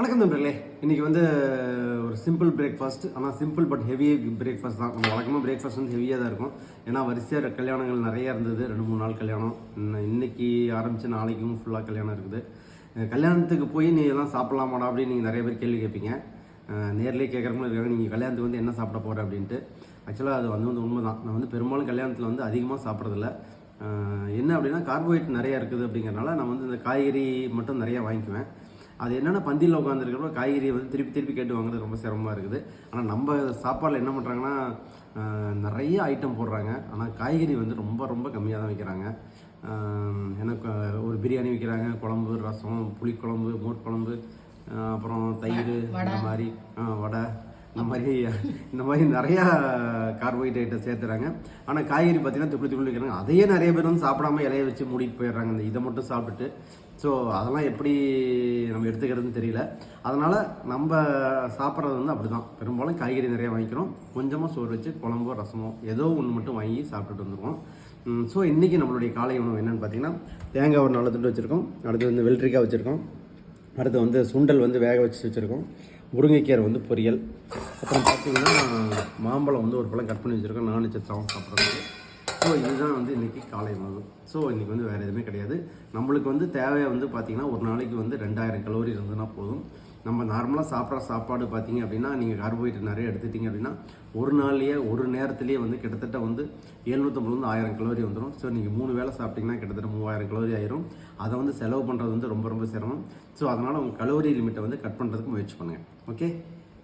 வணக்கம் நண்பர்களே. இன்றைக்கி வந்து ஒரு சிம்பிள் பிரேக்ஃபாஸ்ட், ஆனால் சிம்பிள் பட் ஹெவி பிரேக்ஃபாஸ்ட் தான். நம்ம வழக்கமாக பிரேக்ஃபாஸ்ட் வந்து ஹெவியாக தான் இருக்கும். ஏன்னா வரிசையாக கல்யாணங்கள் நிறையா இருந்தது. 2-3 நாள் கல்யாணம். இன்றைக்கி ஆரம்பித்து நாளைக்கும் ஃபுல்லாக கல்யாணம் இருக்குது. கல்யாணத்துக்கு போய் நீ எல்லாம் சாப்பிட்லாமாடா அப்படின்னு நீங்கள் நிறைய பேர் கேள்வி கேட்பீங்க. நேர்லேயே கேட்குறவங்களும் இருக்காங்க, நீங்கள் கல்யாணத்துக்கு வந்து என்ன சாப்பிட போகிற அப்படின்ட்டு. ஆக்சுவலாக அது வந்து உண்மை தான். நான் வந்து பெரும்பாலும் கல்யாணத்தில் வந்து அதிகமாக சாப்பிட்றதில்ல. என்ன அப்படின்னா கார்போஹைட்ரேட் நிறையா இருக்குது அப்படிங்கிறனால நான் வந்து இந்த காய்கறி மட்டும் நிறையா வாங்கிக்குவேன். அது என்னென்னா பந்தியில் உட்காந்துருக்கிறப்ப காய்கறியை வந்து திருப்பி கேட்டு வாங்குறது ரொம்ப சிரமமாக இருக்குது. ஆனால் நம்ம சாப்பாடில் என்ன பண்ணுறாங்கன்னா நிறைய ஐட்டம் போடுறாங்க, ஆனால் காய்கறி வந்து ரொம்ப கம்மியாக தான் வைக்கிறாங்க. எனக்கு ஒரு பிரியாணி வைக்கிறாங்க, குழம்பு, ரசம், புளிக்குழம்பு, மோர் குழம்பு, அப்புறம் தயிர், இந்த மாதிரி வடை, இந்த மாதிரி நிறையா கார்போஹைட்ரேட்டை சேர்த்துறாங்க. ஆனால் காய்கறி பார்த்தீங்கன்னா துப்பி வைக்கிறாங்க. அதையே நிறைய பேர் வந்து சாப்பிடாம இலைய வச்சு மூடிட்டு போயிடுறாங்க, இந்த இதை மட்டும் சாப்பிட்டுட்டு. ஸோ அதெல்லாம் எப்படி நம்ம எடுத்துக்கிறதுன்னு தெரியல. அதனால் நம்ம சாப்பிட்றது வந்து அப்படி தான். பெரும்பாலும் காய்கறி நிறையா வாங்கிக்கிறோம், கொஞ்சமாக சோறு வச்சு குழம்போ ரசமோ ஏதோ ஒன்று மட்டும் வாங்கி சாப்பிட்டுட்டு வந்துடுவோம். ஸோ இன்றைக்கி நம்மளுடைய காலை உணவு என்னென்னு பார்த்தீங்கன்னா, தேங்காய் ஒரு 4 துண்டு வச்சுருக்கோம், அடுத்து வந்து வெள்ளரிக்காய் வச்சுருக்கோம், அடுத்து வந்து சுண்டல் வந்து வேக வச்சு வச்சுருக்கோம், முருங்கைக்கீரை வந்து பொரியல், அப்புறம் பார்த்திங்கன்னா மாம்பழம் வந்து ஒரு பழம் கட் பண்ணி வச்சுருக்கோம், நானும் சத்தாவும் சாப்பிட்றதுக்கு. ஸோ இதுதான் வந்து இன்றைக்கி காலை உணவு. ஸோ இன்றைக்கி வந்து வேறு எதுவுமே கிடையாது. நம்மளுக்கு வந்து தேவையை வந்து பார்த்திங்கன்னா ஒரு நாளைக்கு வந்து 2000 கலோரி இருந்ததுன்னா போதும். நம்ம நார்மலாக சாப்பிட்ற சாப்பாடு பார்த்திங்க அப்படின்னா, நீங்கள் கார்போஹைட்ரேட் நிறைய எடுத்துட்டிங்க அப்படின்னா ஒரு நாள்லேயே ஒரு நேரத்துலேயே வந்து கிட்டத்தட்ட வந்து 750-1000 கலோரி வந்துடும். ஸோ நீங்கள் 3 வேளை சாப்பிட்டிங்கன்னா கிட்டத்தட்ட 3000 கலோரி ஆயிரும். அதை வந்து செலவு பண்ணுறது வந்து ரொம்ப சிரமம். ஸோ அதனால் உங்கள் கலோரி லிமிட்டை வந்து கட் பண்ணுறதுக்கு முயற்சி பண்ணுங்கள். ஓகே.